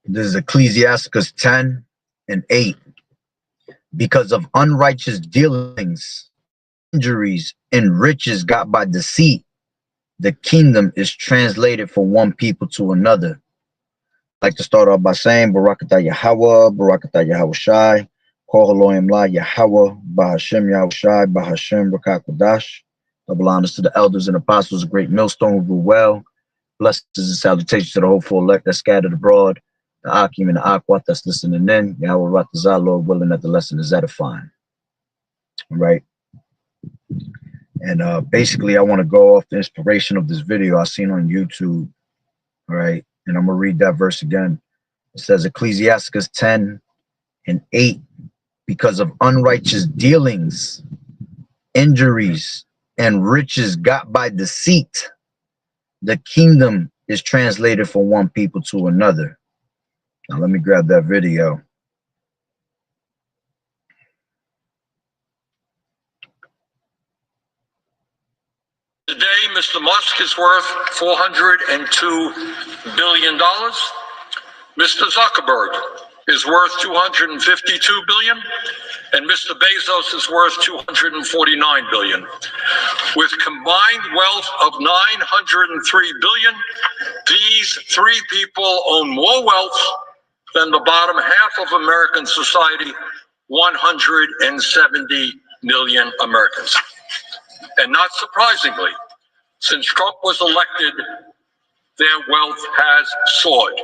This is Ecclesiasticus 10:8. Because of unrighteous dealings, injuries, and riches got by deceit, the kingdom is translated from one people to another. I'd like to start off by saying Barakatah Yahweh, Barakatah Yahweh Shai, Kol Haloim La Yahweh, Bahashem Yahweh Shai, Bahashem Rakakwadash. Double honors to the elders and apostles, a great millstone who grew well. Blessings and salutations to the hopeful elect that scattered abroad, the Akim and the Akwat that's listening in. Yahweh Ratazah, Lord willing that the lesson is edifying. All right. And basically, I want to go off the inspiration of this video I seen on YouTube. All right. And I'm going to read that verse again. It says Ecclesiasticus 10:8. Because of unrighteous dealings, injuries, and riches got by deceit, the kingdom is translated from one people to another. Now let me grab that video. Today, Mr. Musk is worth $402 billion. Mr. Zuckerberg is worth $252 billion. And Mr. Bezos is worth $249 billion. With combined wealth of $903 billion, these three people own more wealth than the bottom half of American society, 170 million Americans. And not surprisingly, since Trump was elected, their wealth has soared.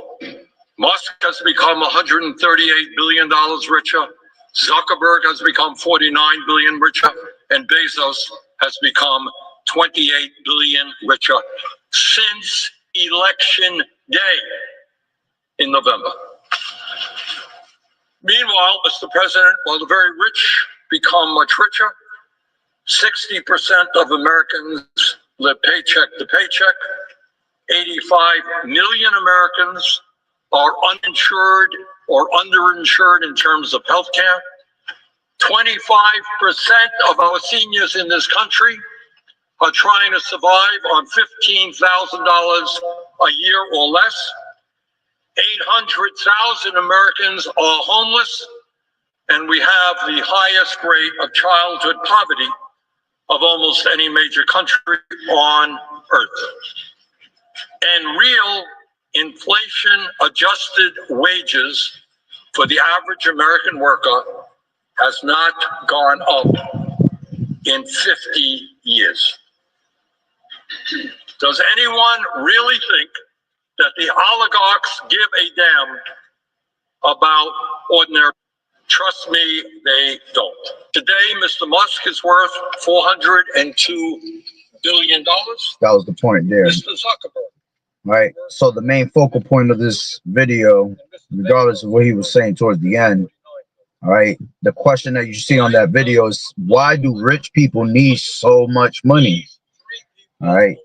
Musk has become $138 billion richer. Zuckerberg has become $49 billion richer. And Bezos has become $28 billion richer since Election Day in November. Meanwhile, Mr. President, while the very rich become much richer, 60% of Americans live paycheck to paycheck. 85 million Americans are uninsured or underinsured in terms of health care. 25% of our seniors in this country are trying to survive on $15,000 a year or less. 800,000 Americans are homeless, and we have the highest rate of childhood poverty of almost any major country on earth. And real inflation-adjusted wages for the average American worker has not gone up in 50 years. Does anyone really think that the oligarchs give a damn about ordinary? Trust me, they don't. Today, Mr. Musk is worth $402 billion. That was the point there. Mr. Zuckerberg. Right. So the main focal point of this video, regardless of what he was saying towards the end, all right, the question that you see on that video is, why do rich people need so much money? All right.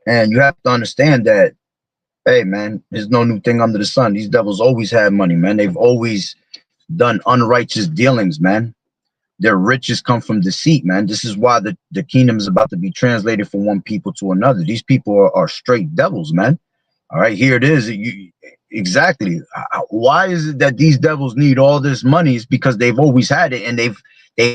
And you have to understand that, hey, man, there's no new thing under the sun. These devils always had money, man. They've always done unrighteous dealings, man. Their riches come from deceit, man. This is why the kingdom is about to be translated from one people to another. These people are straight devils, man. All right, here it is. Exactly. Why is it that these devils need all this money? It's because they've always had it, and they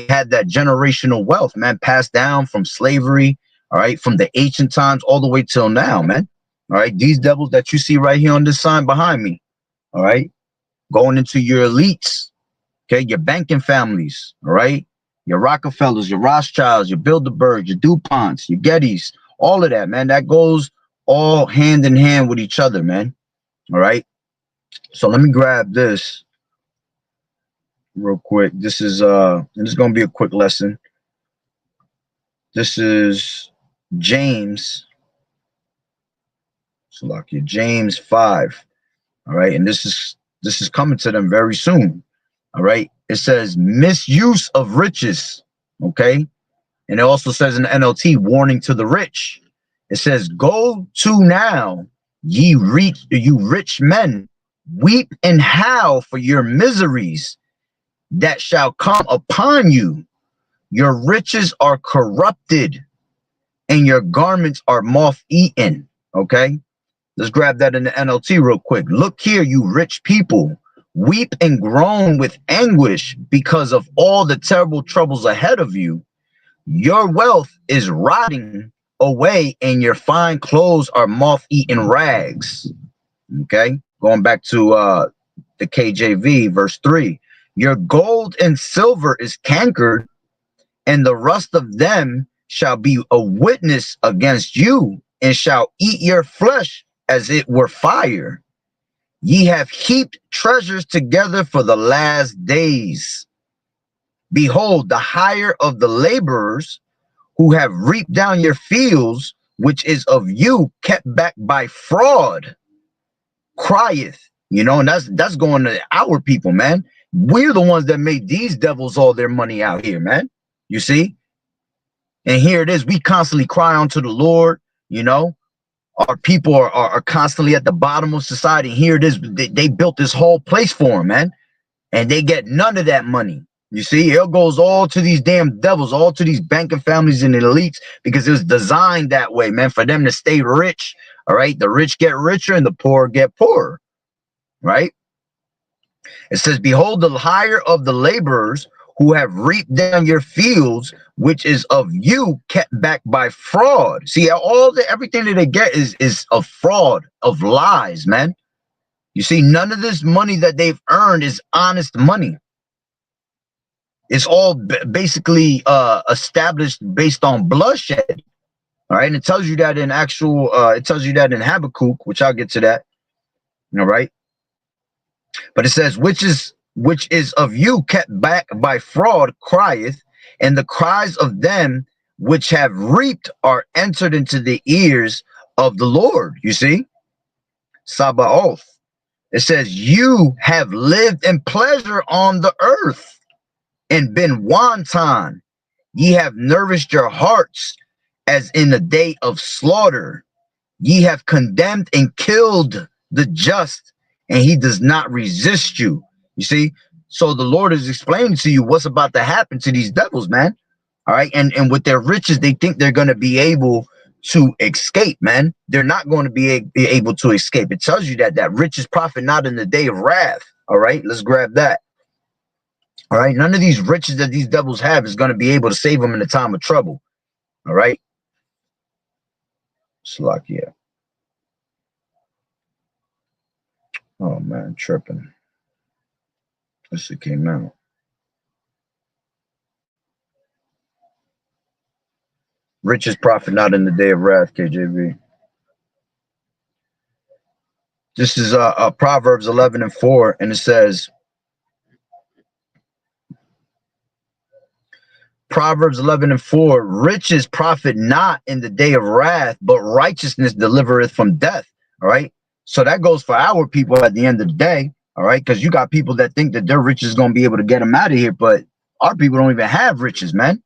had that generational wealth, man, passed down from slavery, all right, from the ancient times all the way till now, man. All right, these devils that you see right here on this sign behind me, all right, going into your elites, okay, your banking families, all right, your Rockefellers, your Rothschilds, your Bilderbergs, your DuPonts, your Gettys, all of that, man, that goes all hand in hand with each other, man. All right, so let me grab this real quick. This is and it's gonna be a quick lesson. This is James. So like your James 5. All right, and this is coming to them very soon. All right, it says misuse of riches. Okay, and it also says in the NLT, warning to the rich. It says, go to now, you rich men, weep and howl for your miseries that shall come upon you. Your riches are corrupted, and your garments are moth-eaten. Okay, let's grab that in the NLT real quick. Look here, you rich people, weep and groan with anguish because of all the terrible troubles ahead of you. Your wealth is rotting away and your fine clothes are moth-eaten rags. Okay, going back to the KJV, verse 3. Your gold and silver is cankered, and the rust of them shall be a witness against you, and shall eat your flesh as it were fire. Ye have heaped treasures together for the last days. Behold, the hire of the laborers who have reaped down your fields, which is of you kept back by fraud, crieth. You know, and that's going to our people, man. We're the ones that made these devils all their money out here, man. You see? And here it is. We constantly cry unto the Lord. You know, our people are constantly at the bottom of society. And here it is. They built this whole place for them, man. And they get none of that money. You see, it goes all to these damn devils, all to these banking families and elites, because it was designed that way, man, for them to stay rich. All right. The rich get richer and the poor get poorer. Right. It says, behold, the hire of the laborers who have reaped down your fields, which is of you kept back by fraud. See, everything that they get is of fraud, of lies, man. You see, none of this money that they've earned is honest money. It's all basically established based on bloodshed. All right. And it tells you that in it tells you that in Habakkuk, which I'll get to that. All right. But it says, which is of you kept back by fraud, crieth, and the cries of them which have reaped are entered into the ears of the Lord. You see, Sabaoth. It says, you have lived in pleasure on the earth and been wanton. Ye have nourished your hearts as in the day of slaughter. Ye have condemned and killed the just, and he does not resist you. You see, so the Lord is explaining to you what's about to happen to these devils, man. All right, and with their riches, they think they're going to be able to escape, man. They're not going to be able to escape. It tells you that riches profit not in the day of wrath. All right, let's grab that. All right, none of these riches that these devils have is going to be able to save them in the time of trouble. All right, Slakia. Oh man, tripping. This shit came out. Riches profit not in the day of wrath, KJV. This is Proverbs 11:4, and it says, Proverbs 11:4, riches profit not in the day of wrath, but righteousness delivereth from death. All right. So that goes for our people at the end of the day. All right. Because you got people that think that their riches is going to be able to get them out of here, but our people don't even have riches, man.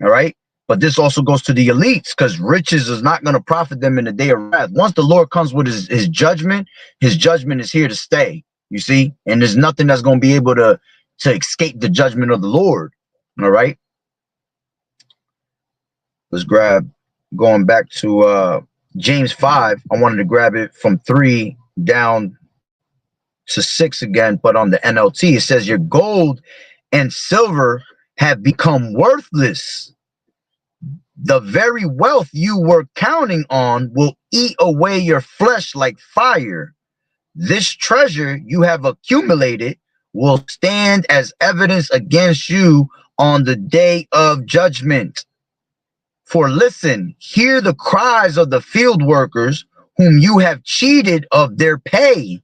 All right. But this also goes to the elites, because riches is not going to profit them in the day of wrath. Once the Lord comes with his judgment is here to stay. You see, and there's nothing that's going to be able to escape the judgment of the Lord. All right. Let's grab, going back to James 5. I wanted to grab it from 3 down to 6 again, but on the NLT, it says, your gold and silver have become worthless. The very wealth you were counting on will eat away your flesh like fire. This treasure you have accumulated will stand as evidence against you on the day of judgment. For listen, hear the cries of the field workers whom you have cheated of their pay.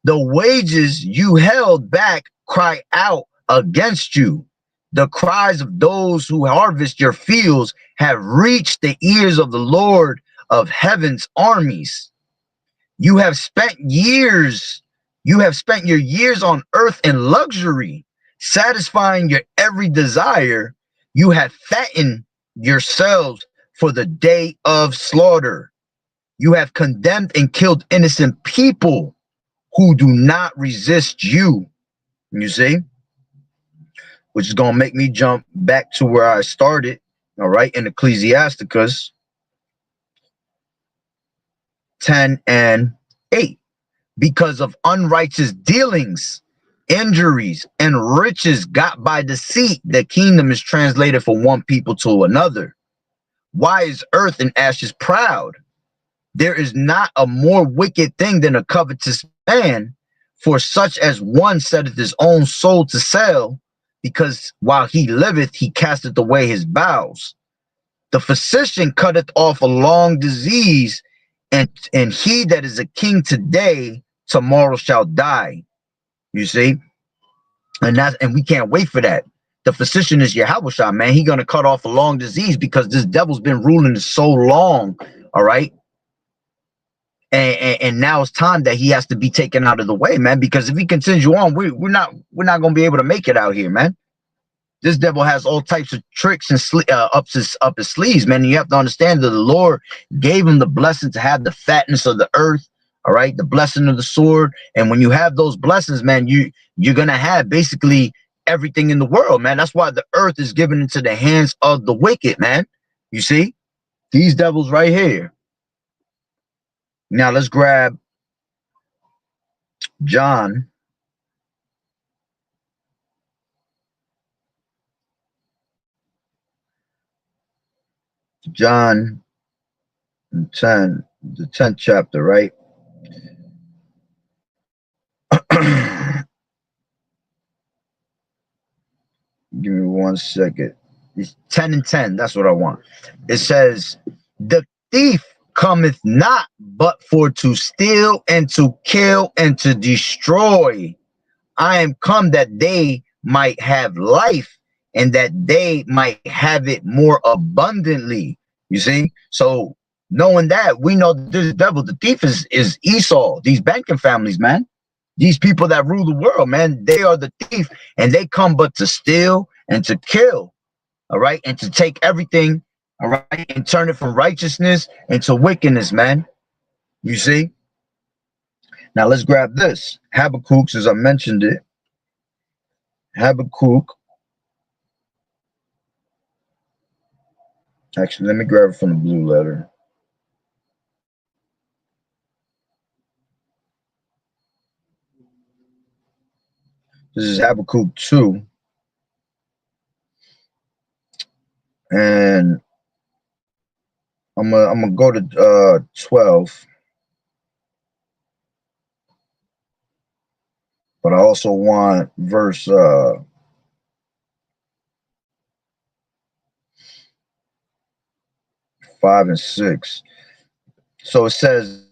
The wages you held back cry out against you. The cries of those who harvest your fields have reached the ears of the Lord of heaven's armies. You have spent your years on earth in luxury, satisfying your every desire. You have fattened yourselves for the day of slaughter. You have condemned and killed innocent people who do not resist you. You see? Which is going to make me jump back to where I started, all right, in Ecclesiasticus. 10 and 8. Because of unrighteous dealings, injuries, and riches got by deceit, the kingdom is translated from one people to another. Why is earth and ashes proud? There is not a more wicked thing than a covetous man, for such as one setteth his own soul to sell, because while he liveth, he casteth away his bowels. The physician cutteth off a long disease, and he that is a king today, tomorrow shall die. You see? And we can't wait for that. The physician is Yahweh, man. He gonna cut off a long disease because this devil's been ruling so long, all right? And now it's time that he has to be taken out of the way, man. Because if he continues on, we're not gonna be able to make it out here, man. This devil has all types of tricks and up his sleeves, man. And you have to understand that the Lord gave him the blessing to have the fatness of the earth, all right, the blessing of the sword. And when you have those blessings, man, you're gonna have basically everything in the world, man. That's why the earth is given into the hands of the wicked, man. You see, these devils right here. Now let's grab John. John 10, the 10th chapter, right? Give me 1 second. It's 10 and 10. That's what I want. It says, the thief cometh not but for to steal and to kill and to destroy. I am come that they might have life and that they might have it more abundantly. You see? So knowing that, we know that this devil, the thief is Esau, these banking families, man. These people that rule the world, man, they are the thief, and they come but to steal and to kill, all right, and to take everything, all right, and turn it from righteousness into wickedness, man. You see? Now let's grab this. Habakkuk, as I mentioned it. Habakkuk. Actually, let me grab it from the blue letter. This is Habakkuk 2. And I'm gonna go to 12. But I also want verse 5 and 6. So it says,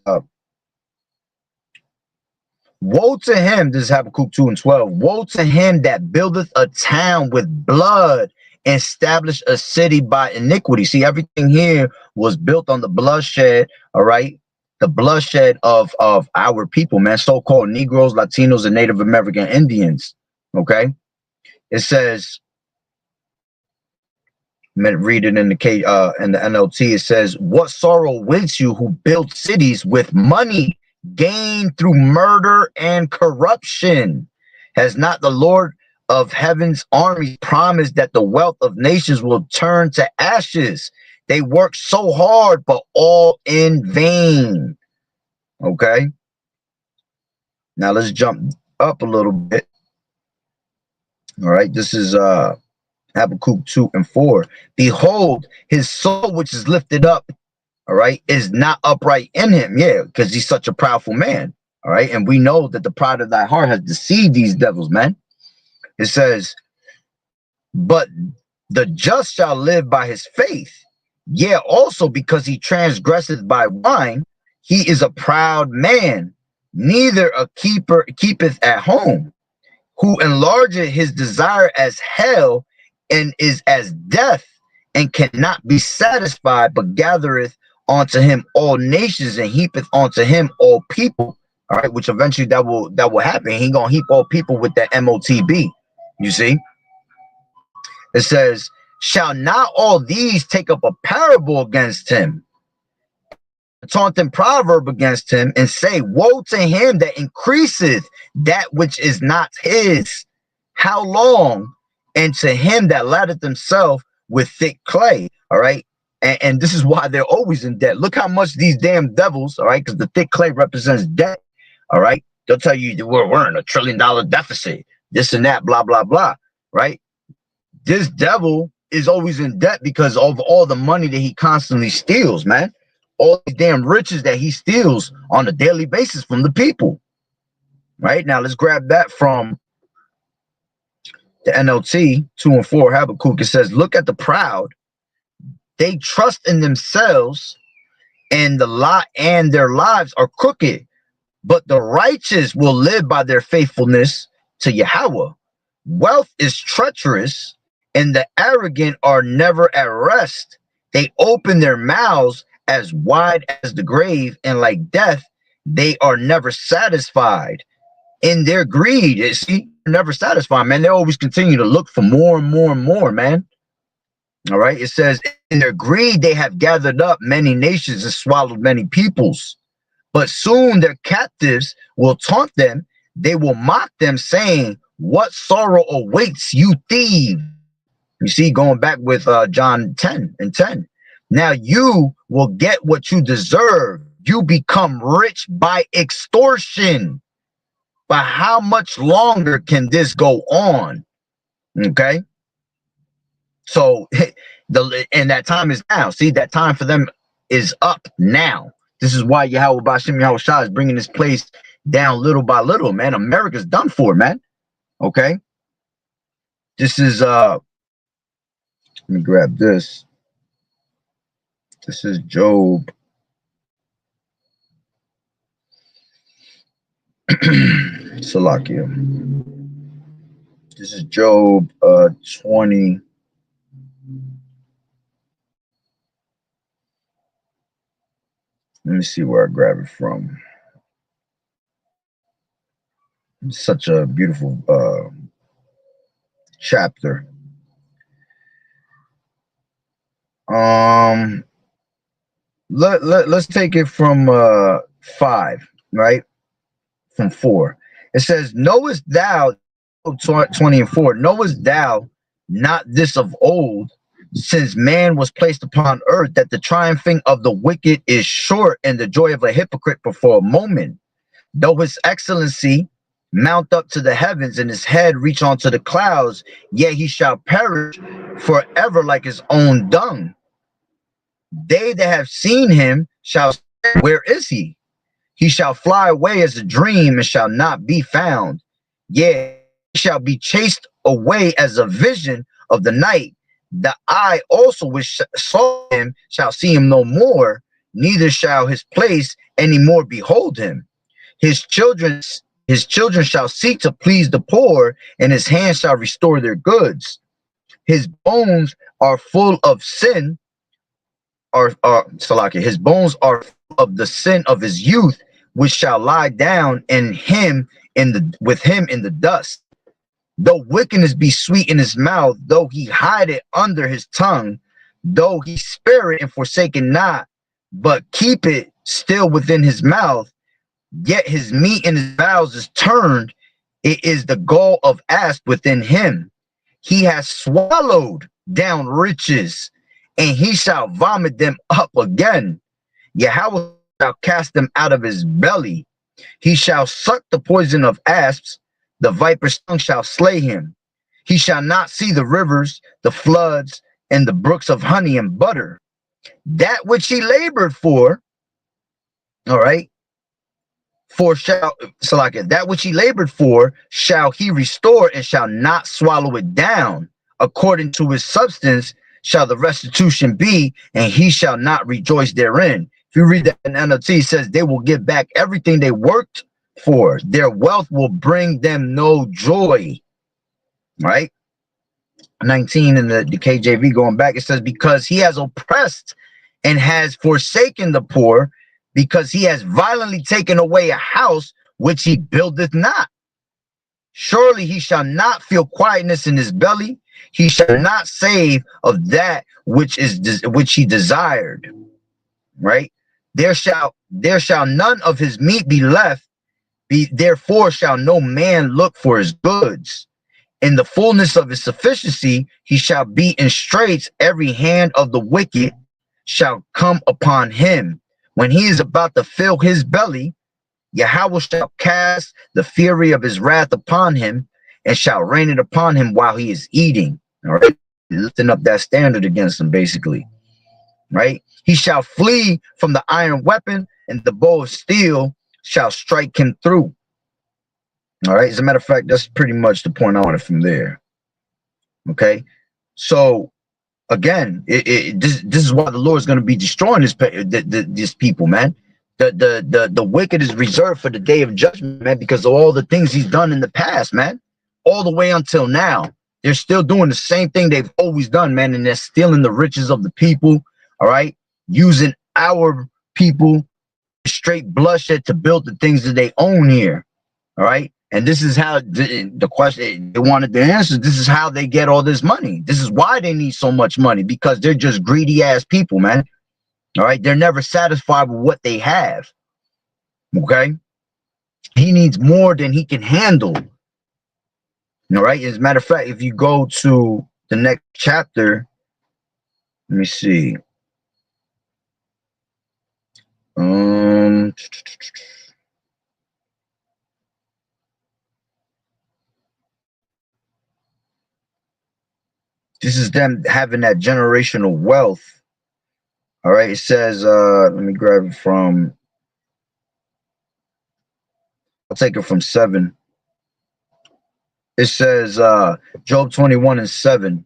woe to him, this is Habakkuk 2 and 12. Woe to him that buildeth a town with blood, and establish a city by iniquity. See, everything here was built on the bloodshed, all right? The bloodshed of our people, man, so-called Negroes, Latinos, and Native American Indians, okay? It says, read it in the NLT. It says, what sorrow waits you who build cities with money gained through murder and corruption? Has not the Lord of heaven's armies promised that the wealth of nations will turn to ashes? They work so hard, but all in vain. Okay. Now let's jump up a little bit. All right. This is Habakkuk 2 and 4. Behold, his soul which is lifted up, all right, is not upright in him. Yeah, because he's such a proudful man. All right. And we know that the pride of thy heart has deceived these devils, man. It says, but the just shall live by his faith. Yeah, also because he transgresseth by wine, he is a proud man, neither a keeper keepeth at home, who enlargeth his desire as hell, and is as death, and cannot be satisfied, but gathereth unto him all nations, and heapeth unto him all people. All right, which eventually that will happen. He gonna heap all people with that MOTB. You see? It says, shall not all these take up a parable against him, a taunting proverb against him, and say, woe to him that increaseth that which is not his? How long? And to him that laddeth himself with thick clay. All right. And this is why they're always in debt. Look how much these damn devils, all right, because the thick clay represents debt, all right? They'll tell you that we're in $1 trillion deficit, this and that, blah, blah, blah, right? This devil is always in debt because of all the money that he constantly steals, man. All the damn riches that he steals on a daily basis from the people. Right now, let's grab that from the NLT 2 and 4 Habakkuk. It says, look at the proud. They trust in themselves, and their lives are crooked. But the righteous will live by their faithfulness to Yahweh. Wealth is treacherous, and the arrogant are never at rest. They open their mouths as wide as the grave, and like death, they are never satisfied. In their greed, see, never satisfied, man. They always continue to look for more and more and more, man. All right. It says, in their greed, they have gathered up many nations and swallowed many peoples. But soon their captives will taunt them. They will mock them, saying, what sorrow awaits you, thieves? You see, going back with John 10 and 10. Now you will get what you deserve. You become rich by extortion. But how much longer can this go on? Okay. So and that time is now. See, that time for them is up now. This is why Yahweh Bashim Yahweh Shah is bringing this place down little by little, man. America's done for, man. Okay. This is let me grab this. This is Job. Salakia. This is Job 20. Let me see where I grab it from. It's such a beautiful chapter. Let's take it from 5, right? From 4. It says, knowest thou, 20 and 4, knowest thou not this of old, since man was placed upon earth, that the triumphing of the wicked is short, and the joy of a hypocrite but for a moment. Though his excellency mount up to the heavens, and his head reach onto the clouds, yet he shall perish forever like his own dung. They that have seen him shall say, where is he? He shall fly away as a dream, and shall not be found. Yea, he shall be chased away as a vision of the night. The eye also which saw him shall see him no more, neither shall his place any more behold him. His children shall seek to please the poor, and his hands shall restore their goods. His bones are full of sin, his bones are full of the sin of his youth, which shall lie down with him in the dust. Though wickedness be sweet in his mouth, though he hide it under his tongue, though he spare it and forsake it not, but keep it still within his mouth, yet his meat in his bowels is turned. It is the gall of asp within him. He has swallowed down riches, and he shall vomit them up again. Yahweh shall cast them out of his belly. He shall suck the poison of asps. The viper's tongue shall slay him. He shall not see the rivers, the floods, and the brooks of honey and butter. That which he labored for, all right, that which he labored for shall he restore, and shall not swallow it down. According to his substance shall the restitution be, and he shall not rejoice therein. If you read that in NLT, it says they will give back everything they worked for. Their wealth will bring them no joy. Right? 19 in the KJV going back, it says, because he has oppressed and has forsaken the poor, because he has violently taken away a house which he buildeth not. Surely he shall not feel quietness in his belly. He shall not save of that which he desired. Right? There shall none of his meat be left. Therefore shall no man look for his goods. In the fullness of his sufficiency, he shall be in straits. Every hand of the wicked shall come upon him. When he is about to fill his belly, Yahweh shall cast the fury of his wrath upon him, and shall rain it upon him while he is eating. All right, lifting up that standard against him, basically. Right? He shall flee from the iron weapon, and the bow of steel shall strike him through. All right. As a matter of fact, that's pretty much the point I wanted from there. Okay. So again, this is why the Lord is going to be destroying this people, man. The wicked is reserved for the day of judgment, man, because of all the things he's done in the past, man, all the way until now. They're still doing the same thing they've always done, man, and they're stealing the riches of the people. All right, using our people straight bloodshed to build the things that they own here. All right. And this is how the question they wanted to answer. This is how they get all this money. This is why they need so much money, because they're just greedy ass people, man. All right. They're never satisfied with what they have. Okay. He needs more than he can handle. All right. As a matter of fact, if you go to the next chapter, let me see. This is them having that generational wealth. All right. It says, let me grab it from, I'll take it from 7. It says, Job 21:7.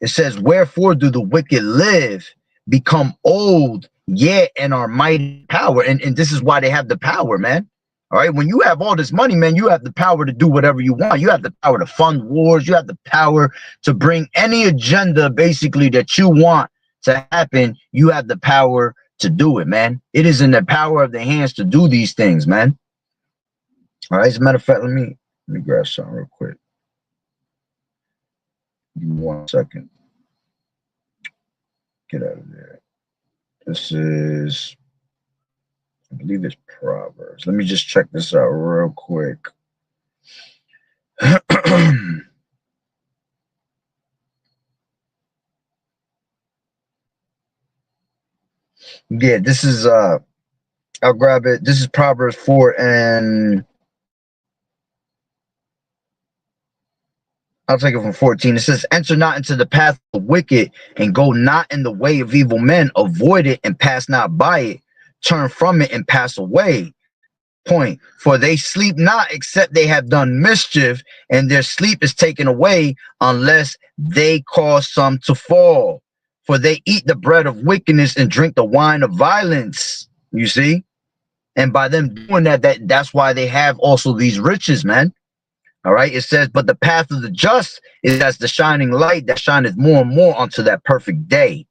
It says, wherefore do the wicked live, become old, yet and are mighty power. And this is why they have the power, man. All right. When you have all this money, man, you have the power to do whatever you want. You have the power to fund wars. You have the power to bring any agenda, basically, that you want to happen. You have the power to do it, man. It is in the power of the hands to do these things, man. All right. As a matter of fact, let me grab something real quick. Give me 1 second. Get out of there. This is, I believe it's Proverbs. Let me just check this out real quick. Yeah, this is I'll grab it. This is Proverbs 4, and I'll take it from 14. It says, enter not into the path of the wicked, and go not in the way of evil men. Avoid it and pass not by it. Turn from it and pass away. Point. For they sleep not except they have done mischief, and their sleep is taken away unless they cause some to fall. For they eat the bread of wickedness and drink the wine of violence. You see? And by them doing that's why they have also these riches, man. All right. It says, but the path of the just is as the shining light that shineth more and more unto that perfect day.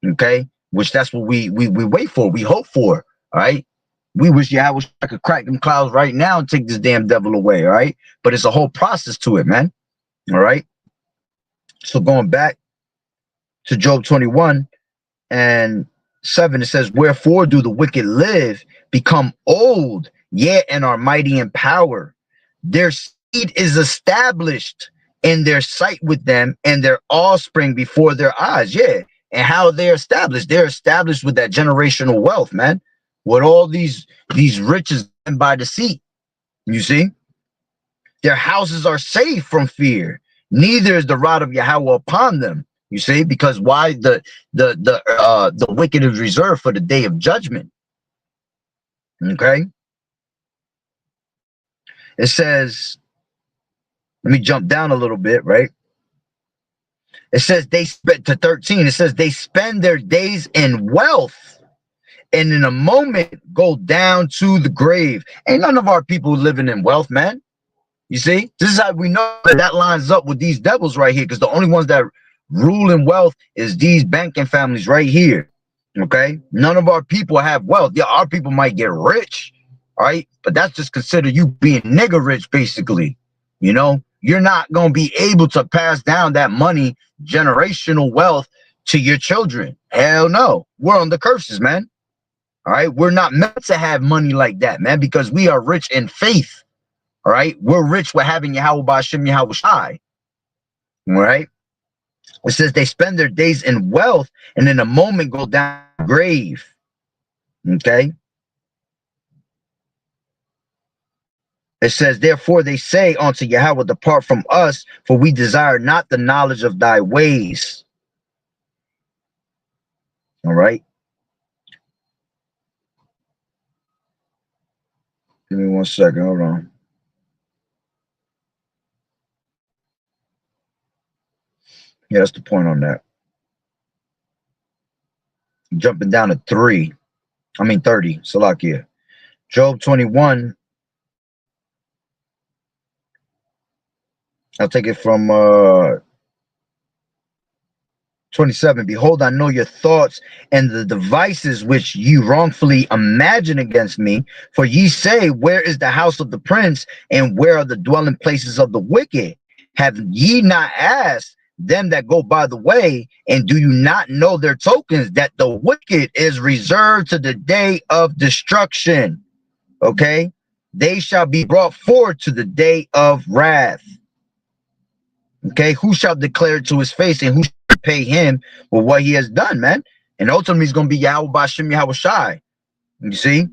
Okay. Which that's what we wait for. We hope for. All right. We wish I could crack them clouds right now and take this damn devil away. All right. But it's a whole process to it, man. All right. So going back to Job 21 and 7, it says, wherefore do the wicked live, become old, yet and are mighty in power. Their seed is established in their sight with them, and their offspring before their eyes. Yeah. And how they're established? They're established with that generational wealth, man. With all these riches by deceit. You see? Their houses are safe from fear. Neither is the rod of Yahweh upon them. You see? Because why? The wicked is reserved for the day of judgment. Okay? It says, let me jump down a little bit, right? It says they spend to 13. It says they spend their days in wealth, and in a moment go down to the grave. Ain't none of our people living in wealth, man. You see, this is how we know that lines up with these devils right here, because the only ones that rule in wealth is these banking families right here. Okay, none of our people have wealth. Yeah, our people might get rich, all right, but that's just considered you being nigger rich, basically. You know, you're not gonna be able to pass down that money, generational wealth, to your children. Hell no, we're on the curses, man. All right, we're not meant to have money like that, man, because we are rich in faith. All right, we're rich with having Yahweh Ba'Shem Yahweh Shai. All right, It says they spend their days in wealth and in a moment go down to the grave. Okay. It says, therefore they say unto Yahweh, depart from us, for we desire not the knowledge of thy ways. All right. Give me 1 second. Hold on. Yeah, that's the point on that. Jumping down to 30. Salakia. Job 21. I'll take it from 27. Behold, I know your thoughts and the devices which you wrongfully imagine against me. For ye say, where is the house of the prince, and where are the dwelling places of the wicked? Have ye not asked them that go by the way, and do you not know their tokens, that the wicked is reserved to the day of destruction? Okay, they shall be brought forward to the day of wrath. Okay, who shall declare it to his face, and who shall pay him for what he has done, man? And ultimately, it's going to be Yahweh Bashim Yahweh Shai. You see?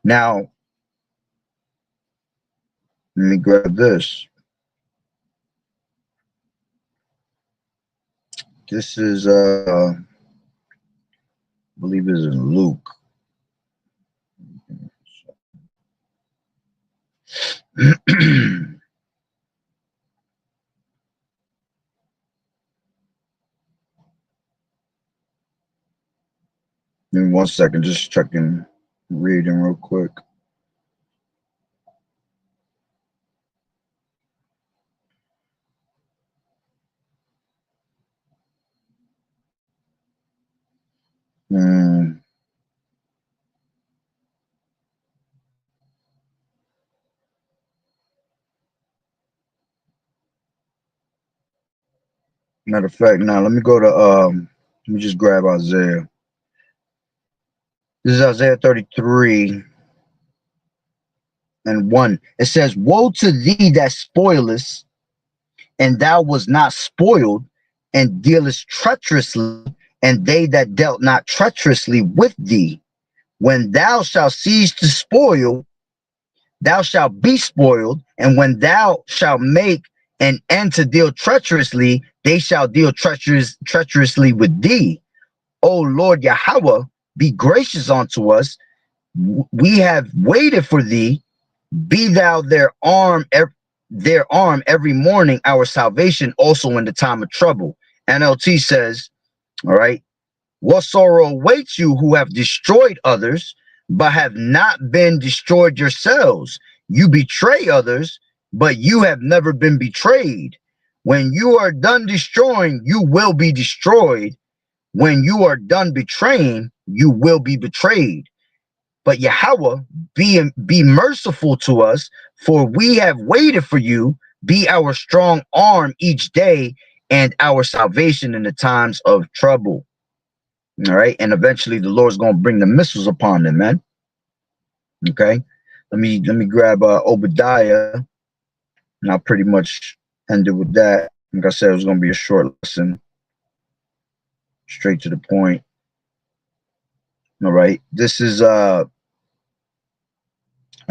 Now, let me grab this. This is, I believe it's in Luke. Give me 1 second, just checking, reading real quick. Matter of fact, now let me go to let me just grab Isaiah. This is Isaiah 33 and 1. It says, woe to thee that spoilest, and thou was not spoiled, and dealest treacherously, and they that dealt not treacherously with thee. When thou shalt cease to spoil, thou shalt be spoiled, and when thou shalt make an end to deal treacherously, they shall deal treacherously with thee. O Lord Yahweh, be gracious unto us. We have waited for thee. Be thou their arm every morning, our salvation also in the time of trouble. NLT says, all right, what sorrow awaits you who have destroyed others, but have not been destroyed yourselves? You betray others, but you have never been betrayed. When you are done destroying, you will be destroyed. When you are done betraying, you will be betrayed. But Yahweh, be merciful to us, for we have waited for you. Be our strong arm each day and our salvation in the times of trouble. All right. And eventually the Lord's going to bring the missiles upon them, man. Okay. Let me grab Obadiah, and I'll pretty much end it with that. Like I said, it was going to be a short lesson, straight to the point. All right. This is I'll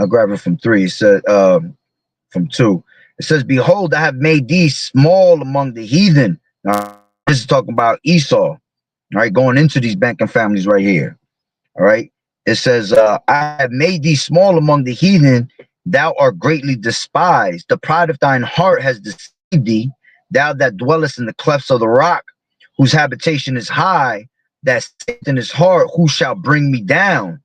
grab it from 3. It said from 2. It says, behold, I have made thee small among the heathen. This is talking about Esau. All right, going into these banking families right here. All right. It says, I have made thee small among the heathen. Thou art greatly despised. The pride of thine heart has deceived thee. Thou that dwellest in the clefts of the rock, whose habitation is high, that saith in his heart, who shall bring me down?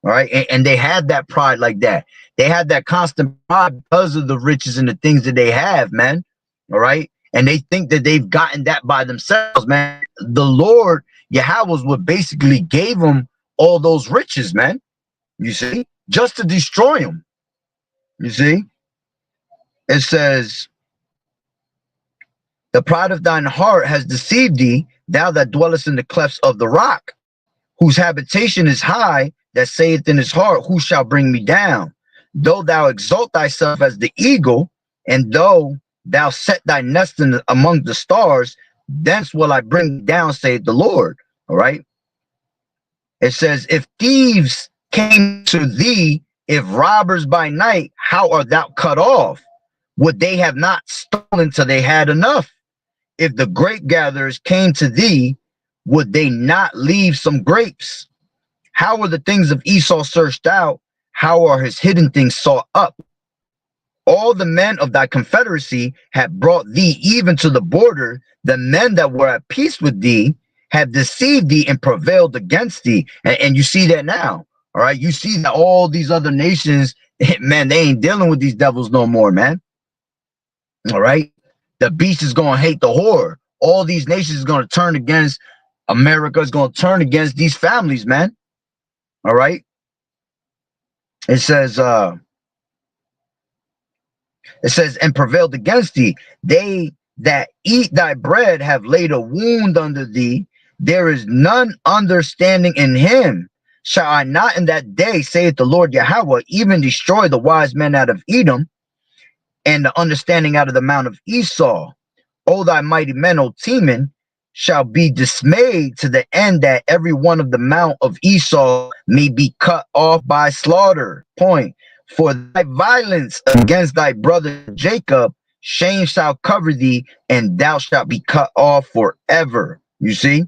All right. And they had that pride like that. They had that constant pride because of the riches and the things that they have, man. All right. And they think that they've gotten that by themselves, man. The Lord, Yahweh, was what basically gave them all those riches, man. You see, just to destroy them. You see, it says, the pride of thine heart has deceived thee, thou that dwellest in the clefts of the rock, whose habitation is high, that saith in his heart, who shall bring me down? Though thou exalt thyself as the eagle, and though thou set thy nest among the stars, thence will I bring down, saith the Lord. All right. It says, if thieves came to thee, if robbers by night, how art thou cut off? Would they have not stolen till they had enough? If the grape gatherers came to thee, would they not leave some grapes? How are the things of Esau searched out? How are his hidden things sought up? All the men of thy confederacy have brought thee even to the border. The men that were at peace with thee have deceived thee and prevailed against thee. And you see that now. All right. You see that all these other nations, man, they ain't dealing with these devils no more, man. All right. The beast is going to hate the whore. All these nations is going to turn against America, is going to turn against these families, man. All right. It says, and prevailed against thee. They that eat thy bread have laid a wound under thee. There is none understanding in him. Shall I not in that day, saith the Lord Yahweh, even destroy the wise men out of Edom, and the understanding out of the mount of Esau? O thy mighty men, O Teman, shall be dismayed to the end that every one of the mount of Esau may be cut off by slaughter. Point. For thy violence against thy brother Jacob, shame shall cover thee, and thou shalt be cut off forever. You see?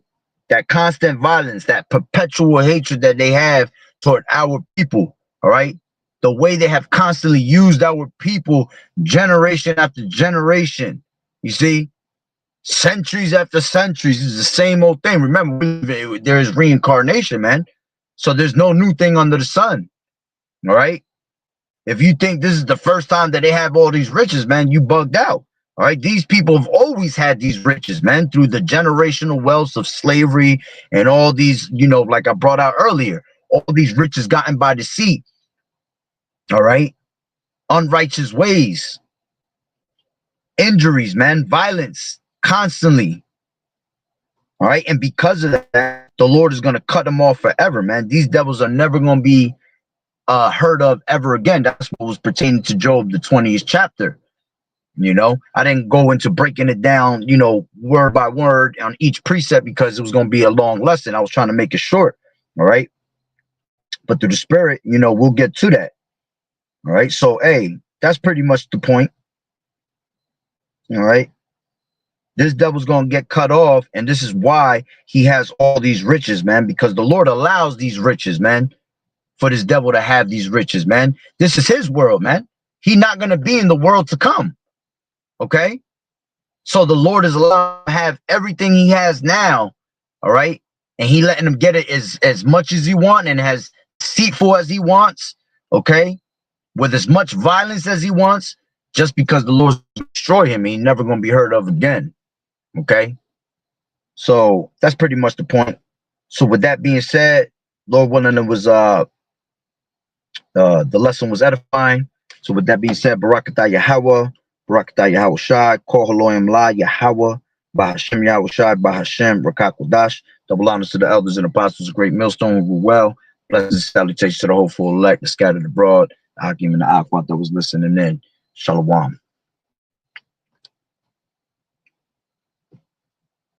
That constant violence, that perpetual hatred that they have toward our people. All right? The way they have constantly used our people generation after generation. You see? Centuries after centuries is the same old thing. Remember, there is reincarnation, man. So there's no new thing under the sun. All right. If you think this is the first time that they have all these riches, man, you bugged out. All right. These people have always had these riches, man, through the generational wealth of slavery and all these, like I brought out earlier, all these riches gotten by deceit. All right. Unrighteous ways, injuries, man, violence constantly. All right. And because of that, the Lord is going to cut them off forever, man. These devils are never going to be heard of ever again. That's what was pertaining to Job, the 20th chapter. I didn't go into breaking it down, word by word on each precept because it was going to be a long lesson. I was trying to make it short. All right. But through the spirit, we'll get to that. All right. So, hey, that's pretty much the point. All right. This devil's going to get cut off. And this is why he has all these riches, man, because the Lord allows these riches, man, for this devil to have these riches, man. This is his world, man. He's not going to be in the world to come. Okay. So the Lord is allowed to have everything he has now. All right. And he letting him get it as much as he wants and as deceitful as he wants. Okay. With as much violence as he wants, just because the Lord's destroy him. He's never going to be heard of again. Okay. So that's pretty much the point. So with that being said, Lord willing, it was the lesson was edifying. So with that being said, Barakatah Yahweh, Barakatah Yahweh Shai, Kol Haloyim La Yahweh, Bahashem Yahweh Shai, Bahashem Rakakwadash. Double honors to the elders and apostles of Great Millstone who were well. Blessings, salutations to the hopeful elect, the scattered abroad, the Hakim and the Akwat that was listening in. Shalom.